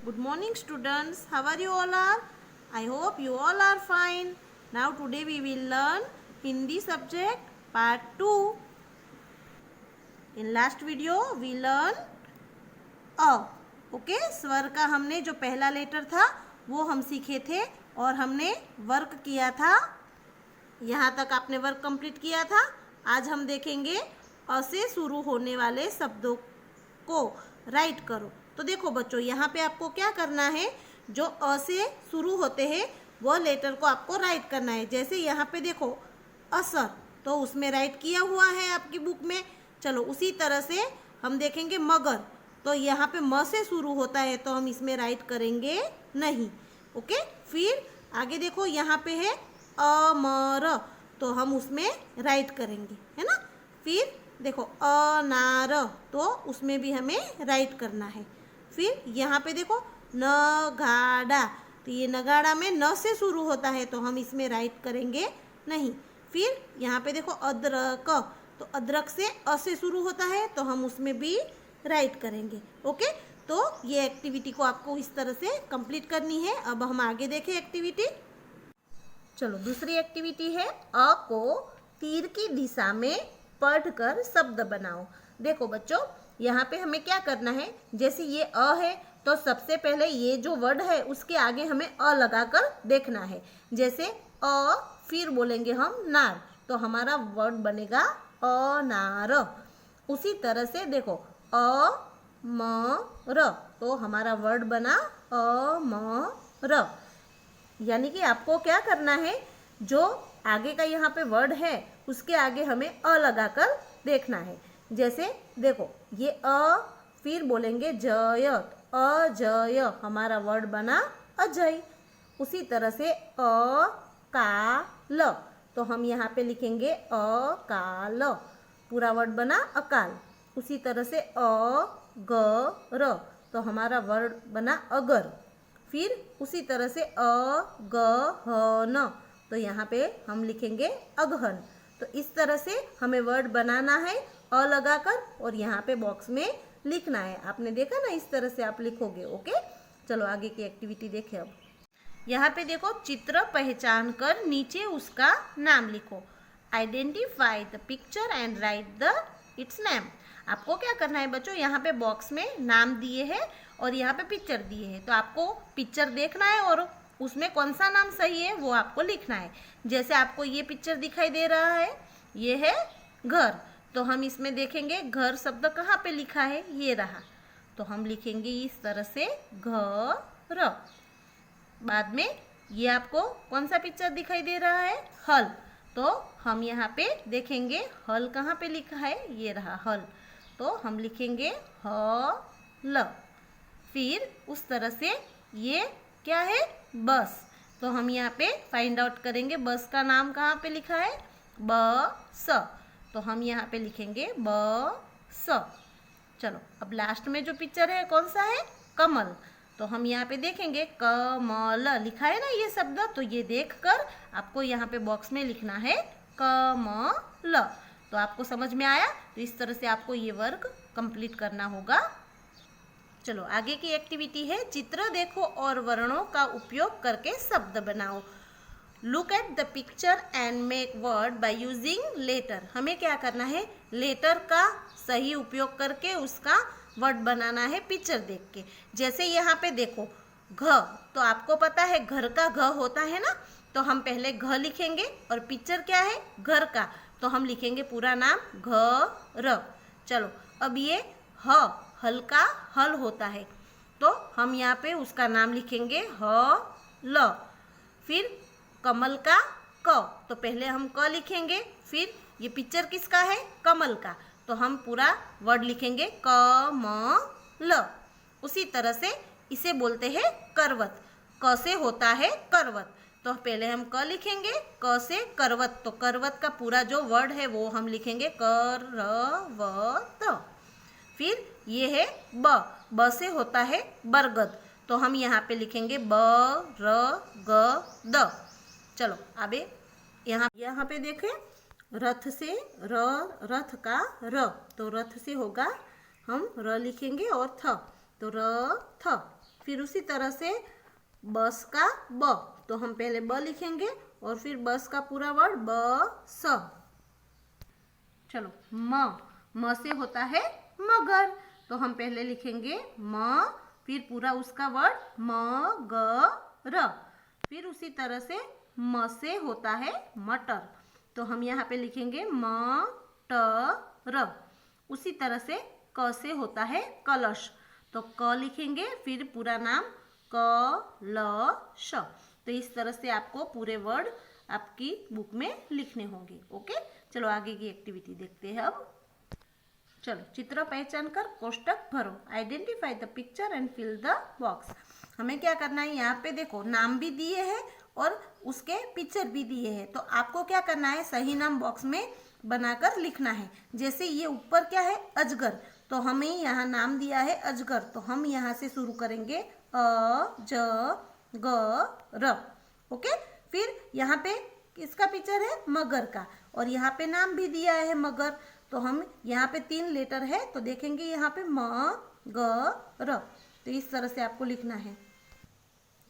Good morning students. How are you all are? I hope you all are fine. Now today we will learn Hindi subject part 2. In last video we learn a. Okay, स्वर का हमने जो पहला letter था वो हम सीखे थे और हमने वर्क किया था। यहाँ तक आपने वर्क कंप्लीट किया था। आज हम देखेंगे अ से शुरू होने वाले शब्दों को राइट करो। तो देखो बच्चों, यहाँ पे आपको क्या करना है, जो अ से शुरू होते हैं वो लेटर को आपको राइट करना है। जैसे यहाँ पे देखो असर, तो उसमें राइट किया हुआ है आपकी बुक में। चलो उसी तरह से हम देखेंगे मगर, तो यहाँ पे म से शुरू होता है तो हम इसमें राइट करेंगे नहीं। ओके, फिर आगे देखो यहाँ पे है अमर, तो हम उसमें राइट करेंगे, है ना। फिर देखो अनार, तो उसमें भी हमें राइट करना है। फिर यहाँ पे देखो नगाड़ा, तो ये नगाड़ा में न से शुरू होता है तो हम इसमें राइट करेंगे नहीं। फिर यहाँ पे देखो अदरक, तो अदरक से अ से शुरू होता है तो हम उसमें भी राइट करेंगे। ओके, तो ये एक्टिविटी को आपको इस तरह से कंप्लीट करनी है। अब हम आगे देखें एक्टिविटी। चलो दूसरी एक्टिविटी है अ को तीर की दिशा में पढ़कर शब्द बनाओ। देखो बच्चों, यहाँ पे हमें क्या करना है, जैसे ये अ है तो सबसे पहले ये जो वर्ड है उसके आगे हमें अ लगाकर देखना है। जैसे अ, फिर बोलेंगे हम नार, तो हमारा वर्ड बनेगा अनार। उसी तरह से देखो अ म र, तो हमारा वर्ड बना अ म र। यानी कि आपको क्या करना है, जो आगे का यहाँ पे वर्ड है उसके आगे हमें अ लगाकर देखना है। जैसे देखो ये अ, फिर बोलेंगे जय, अजय, हमारा वर्ड बना अजय। उसी तरह से अकाल, तो हम यहाँ पे लिखेंगे अकाल, पूरा वर्ड बना अकाल। उसी तरह से अगर, तो हमारा वर्ड बना अगर। फिर उसी तरह से अगहन, तो यहाँ पे हम लिखेंगे अगहन। तो इस तरह से हमें वर्ड बनाना है अ लगाकर और यहाँ पे बॉक्स में लिखना है। आपने देखा ना, इस तरह से आप लिखोगे। ओके, चलो आगे की एक्टिविटी देखें। अब यहाँ पे देखो चित्र पहचान कर नीचे उसका नाम लिखो। Identify the picture and right the it's name. आपको क्या करना है बच्चों, यहाँ पे बॉक्स में नाम दिए हैं और यहाँ पे पिक्चर दिए हैं, तो आपको पिक्चर देखना है और उसमें कौन सा नाम सही है वो आपको लिखना है। जैसे आपको ये पिक्चर दिखाई दे रहा है, ये है घर, तो हम इसमें देखेंगे घर शब्द कहाँ पे लिखा है, ये रहा, तो हम लिखेंगे इस तरह से घर। बाद में ये आपको कौन सा पिक्चर दिखाई दे रहा है, हल, तो हम यहाँ पे देखेंगे हल कहाँ पे लिखा है, ये रहा हल, तो हम लिखेंगे हल। फिर उस तरह से ये क्या है, बस, तो हम यहाँ पे फाइंड आउट करेंगे बस का नाम कहाँ पे लिखा है, बस, तो हम यहाँ पे लिखेंगे बस। चलो अब लास्ट में जो पिक्चर है कौन सा है, कमल, तो हम यहाँ पे देखेंगे कमल लिखा है ना ये शब्द, तो ये देखकर आपको यहाँ पे बॉक्स में लिखना है कमल। तो आपको समझ में आया, तो इस तरह से आपको ये वर्क कंप्लीट करना होगा। चलो आगे की एक्टिविटी है चित्र देखो और वर्णों का उपयोग करके शब्द बनाओ। Look at the picture and make word by using letter. हमें क्या करना है, लेटर का सही उपयोग करके उसका वर्ड बनाना है पिक्चर देख के। जैसे यहाँ पे देखो घ, तो आपको पता है घर का घ होता है ना, तो हम पहले घ लिखेंगे और पिक्चर क्या है, घर का, तो हम लिखेंगे पूरा नाम घर। चलो अब ये ह, हल का हल होता है, तो हम यहाँ पे उसका नाम लिखेंगे हल। फिर कमल का क, तो पहले हम क लिखेंगे, फिर ये पिक्चर किसका है, कमल का, तो हम पूरा वर्ड लिखेंगे कमल। उसी तरह से इसे बोलते हैं करवत, क से होता है करवत, तो पहले हम क लिखेंगे, क से करवत, तो करवत का पूरा जो वर्ड है वो हम लिखेंगे करवत। फिर ये है ब, ब से होता है बरगद, तो हम यहाँ पे लिखेंगे ब र ग द। चलो अबे यहाँ पे देखें, रथ से र, रथ का र, तो रथ से होगा हम र लिखेंगे और थ, तो र थ। फिर उसी तरह से बस का ब, तो हम पहले ब लिखेंगे और फिर बस का पूरा वर्ड बस। चलो म से होता है मगर, तो हम पहले लिखेंगे म, फिर पूरा उसका वर्ड मगर। फिर उसी तरह से म से होता है मटर, तो हम यहाँ पे लिखेंगे मटर। उसी तरह से क से होता है कलश, तो क लिखेंगे फिर पूरा नाम कलश। तो इस तरह से आपको पूरे वर्ड आपकी बुक में लिखने होंगे। ओके, चलो आगे की एक्टिविटी देखते हैं अब। चलो चित्र पहचान कर कोष्टक भरो, identify the picture and fill the box. हमें क्या करना है, यहाँ पे देखो नाम भी दिए हैं और उसके पिक्चर भी दिए हैं, तो आपको क्या करना है, सही नाम बॉक्स में बनाकर लिखना है। जैसे ये ऊपर क्या है, अजगर, तो हमें यहाँ नाम दिया है अजगर, तो हम यहाँ से शुरू करेंगे अ ज ग र। ओके, फिर यहाँ पे किसका पिक्चर है, मगर का, और यहाँ पे नाम भी दिया है मगर, तो हम यहाँ पे 3 लेटर है, तो देखेंगे यहाँ पे म ग र, तो इस तरह से आपको लिखना है।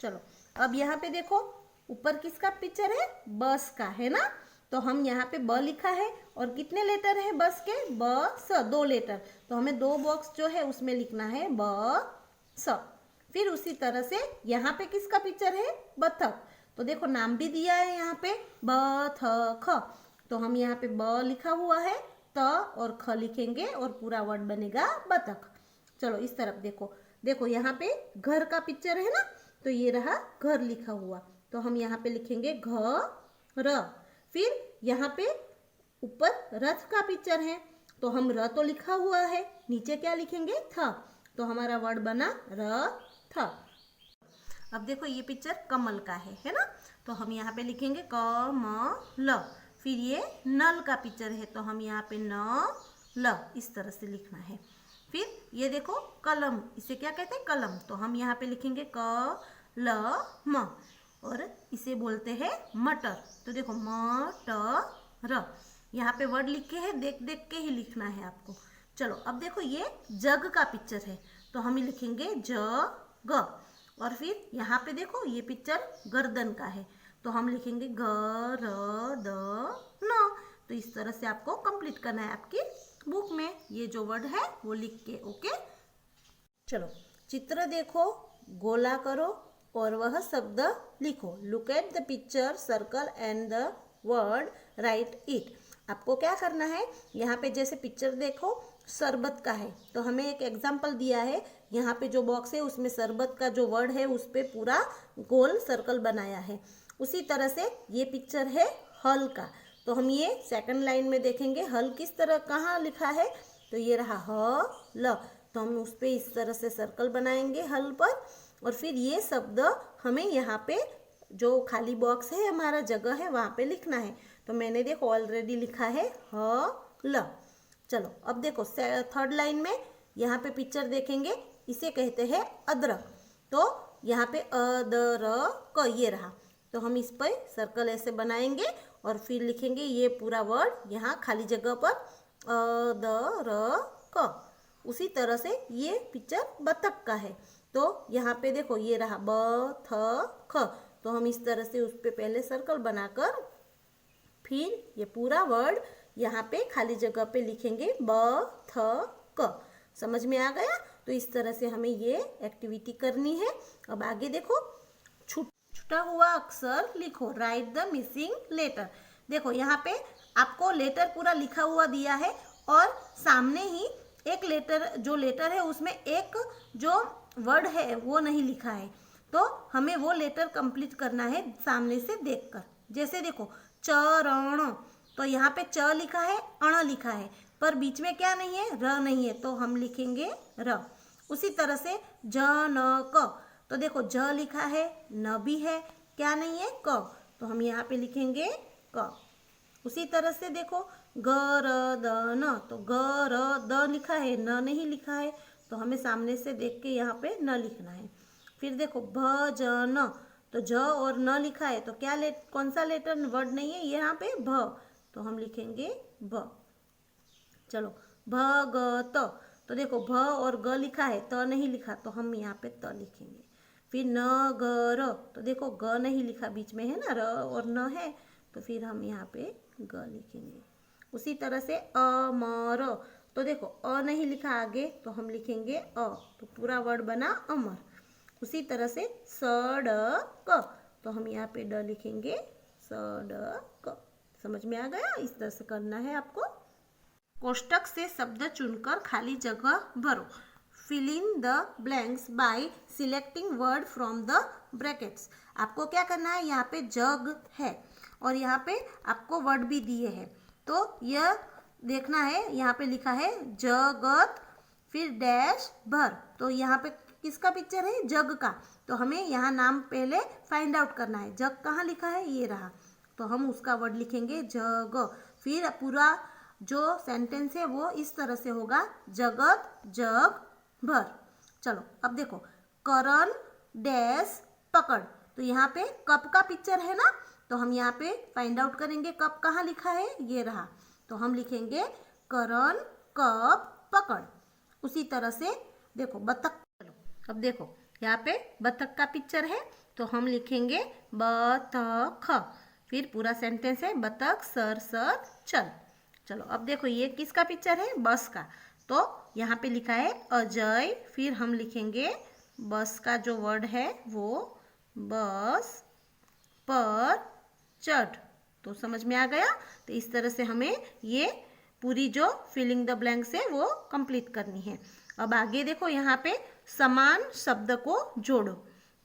चलो अब यहाँ पे देखो ऊपर किसका पिक्चर है, बस का है ना, तो हम यहाँ पे ब लिखा है और कितने लेटर है बस के, ब स, 2 लेटर, तो हमें 2 बॉक्स जो है उसमें लिखना है ब स। फिर उसी तरह से यहाँ पे किसका पिक्चर है, बतख, तो देखो नाम भी दिया है यहाँ पे बतख, तो हम यहाँ पे ब लिखा हुआ है, त और ख लिखेंगे और पूरा वर्ड बनेगा बतख। चलो इस तरफ देखो, देखो यहाँ पे घर का पिक्चर है ना, तो ये रहा घर लिखा हुआ, तो हम यहाँ पे लिखेंगे घर। फिर यहाँ पे ऊपर रथ का पिक्चर है, तो हम र तो लिखा हुआ है, नीचे क्या लिखेंगे, थ, तो हमारा वर्ड बना रथ। अब देखो ये पिक्चर कमल का है ना, तो हम यहाँ पे लिखेंगे कमल। फिर ये नल का पिक्चर है, तो हम यहाँ पे न ल, इस तरह से लिखना है। फिर ये देखो कलम, इसे क्या कहते हैं, कलम, तो हम यहाँ पे लिखेंगे क ल म, और इसे बोलते हैं मटर, तो देखो मटर, यहाँ पे वर्ड लिखे हैं, देख देख के ही लिखना है आपको। चलो अब देखो ये जग का पिक्चर है, तो हम लिखेंगे जग, और फिर यहाँ पे देखो ये पिक्चर गर्दन का है, तो हम लिखेंगे गर्दन। तो इस तरह से आपको कंप्लीट करना है आपकी बुक में, ये जो वर्ड है वो लिख के। ओके, चलो चित्र देखो, गोला करो और वह शब्द लिखो। Look at the picture, circle and the word, right it. आपको क्या करना है, यहाँ पे जैसे पिक्चर देखो शरबत का है, तो हमें एक एग्जाम्पल दिया है, यहाँ पे जो बॉक्स है उसमें शरबत का जो वर्ड है उस पे पूरा गोल सर्कल बनाया है। उसी तरह से ये पिक्चर है हल का, तो हम ये सेकंड लाइन में देखेंगे हल किस तरह कहाँ लिखा है, तो ये रहा हल, तो हम उस पे इस तरह से सर्कल बनाएंगे हल पर, और फिर ये शब्द हमें यहाँ पे जो खाली बॉक्स है हमारा जगह है वहाँ पे लिखना है, तो मैंने देखो ऑलरेडी लिखा है हल। चलो अब देखो थर्ड लाइन में यहाँ पे पिक्चर देखेंगे, इसे कहते हैं अदरक, तो यहाँ पे अदरक ये रहा, तो हम इस पर सर्कल ऐसे बनाएंगे और फिर लिखेंगे ये पूरा वर्ड यहाँ खाली जगह पर अदरक। उसी तरह से ये पिक्चर बतख का है, तो यहाँ पे देखो ये रहा बतख, तो हम इस तरह से उस पे पहले सर्कल बनाकर फिर ये पूरा वर्ड यहाँ पे खाली जगह पे लिखेंगे बतख। समझ में आ गया? तो इस तरह से हमें ये एक्टिविटी करनी है। अब आगे देखो, छूटा हुआ अक्षर लिखो, राइट द मिसिंग लेटर। देखो यहाँ पे आपको लेटर पूरा लिखा हुआ दिया है और सामने ही एक लेटर, जो लेटर है उसमें एक जो वर्ड है वो नहीं लिखा है, तो हमें वो लेटर कंप्लीट करना है सामने से देखकर। जैसे देखो चरण, तो यहाँ पे च लिखा है, अण लिखा है, पर बीच में क्या नहीं है, र नहीं है, तो हम लिखेंगे र। उसी तरह से जनक, तो देखो ज लिखा है, न भी है, क्या नहीं है, क, तो हम यहाँ पे लिखेंगे क। उसी तरह से देखो गरदन, तो ग र द लिखा है, न नहीं लिखा है, तो हमें सामने से देख के यहाँ पे न लिखना है। फिर देखो भजन, तो ज और न लिखा है, तो क्या कौन सा लेटर वर्ड नहीं है यहाँ पे, भ, तो हम लिखेंगे भ। चलो भगत, तो देखो भ और ग लिखा है, त नहीं लिखा, तो हम यहाँ पे त लिखेंगे। फिर नगर, तो देखो ग नहीं लिखा, बीच में है ना र और न है, तो फिर हम यहाँ पे ग लिखेंगे। उसी तरह से अमर, तो देखो अ नहीं लिखा आगे, तो हम लिखेंगे अ, तो पूरा वर्ड बना अमर। उसी तरह से सड़क, तो हम यहाँ पे ड लिखेंगे सड़क। समझ में आ गया? इस तरह से करना है आपको। कोष्टक से शब्द चुनकर खाली जगह भरो। Fill in the blanks by selecting word from the brackets. आपको क्या करना है, यहाँ पे जग है और यहाँ पे आपको वर्ड भी दिए हैं, तो यह देखना है, यहाँ पे लिखा है जगत फिर डैश भर, तो यहाँ पे किसका पिक्चर है, जग का, तो हमें यहाँ नाम पहले फाइंड आउट करना है। जग कहाँ लिखा है, ये रहा, तो हम उसका वर्ड लिखेंगे जग। फिर पूरा जो सेंटेंस है वो इस तरह से होगा, जगत जग भर। चलो अब देखो, करण डैश पकड़, तो यहाँ पे कप का पिक्चर है ना, तो हम यहाँ पे फाइंड आउट करेंगे कप कहाँ लिखा है, ये रहा, तो हम लिखेंगे करण कप पकड़। उसी तरह से देखो बतख, चलो अब देखो यहाँ पे बतख का पिक्चर है, तो हम लिखेंगे बतख। फिर पूरा सेंटेंस है बतख सर सर चल। चलो अब देखो ये किसका पिक्चर है, बस का, तो यहाँ पे लिखा है अजय, फिर हम लिखेंगे बस का जो वर्ड है वो बस पर चढ़। तो समझ में आ गया? तो इस तरह से हमें ये पूरी जो फिलिंग द ब्लैंक्स है वो कंप्लीट करनी है। अब आगे देखो, यहाँ पे समान शब्द को जोड़ो,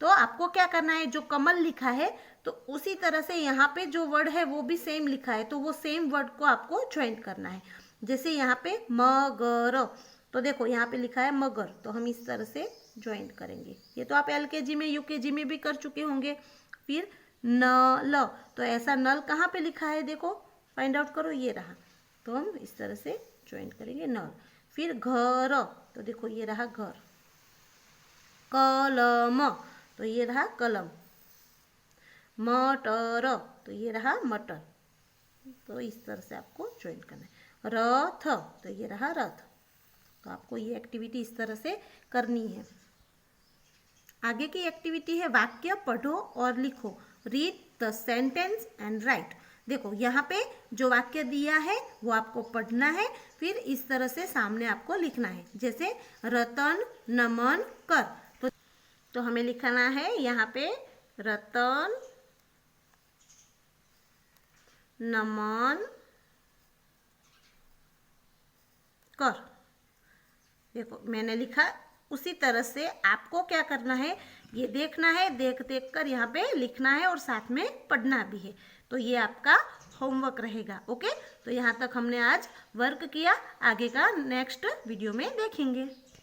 तो आपको क्या करना है, जो कमल लिखा है तो उसी तरह से यहाँ पे जो वर्ड है वो भी सेम लिखा है, तो वो सेम वर्ड को आपको ज्वाइन करना है। जैसे यहाँ पे मगर, तो देखो यहाँ पे लिखा है मगर, तो हम इस तरह से ज्वाइन करेंगे। ये तो आप LKG में UKG में भी कर चुके होंगे। फिर नल, तो ऐसा नल कहाँ पे लिखा है, देखो फाइंड आउट करो, ये रहा, तो हम इस तरह से ज्वाइन करेंगे नल। फिर घर, तो देखो ये रहा घर। कलम, तो ये रहा कलम। मटर, तो ये रहा मटर, तो इस तरह से आपको ज्वाइन करना है। रथ, तो ये रहा रथ, तो आपको ये एक्टिविटी इस तरह से करनी है। आगे की एक्टिविटी है वाक्य पढ़ो और लिखो। Read the sentence and right. देखो यहाँ पे जो वाक्य दिया है वो आपको पढ़ना है, फिर इस तरह से सामने आपको लिखना है। जैसे रतन नमन कर, तो हमें लिखना है यहाँ पे रतन नमन कर। देखो मैंने लिखा, उसी तरह से आपको क्या करना है, ये देखना है, देख देख कर यहाँ पे लिखना है और साथ में पढ़ना भी है। तो ये आपका होमवर्क रहेगा। ओके, तो यहाँ तक हमने आज वर्क किया, आगे का नेक्स्ट वीडियो में देखेंगे।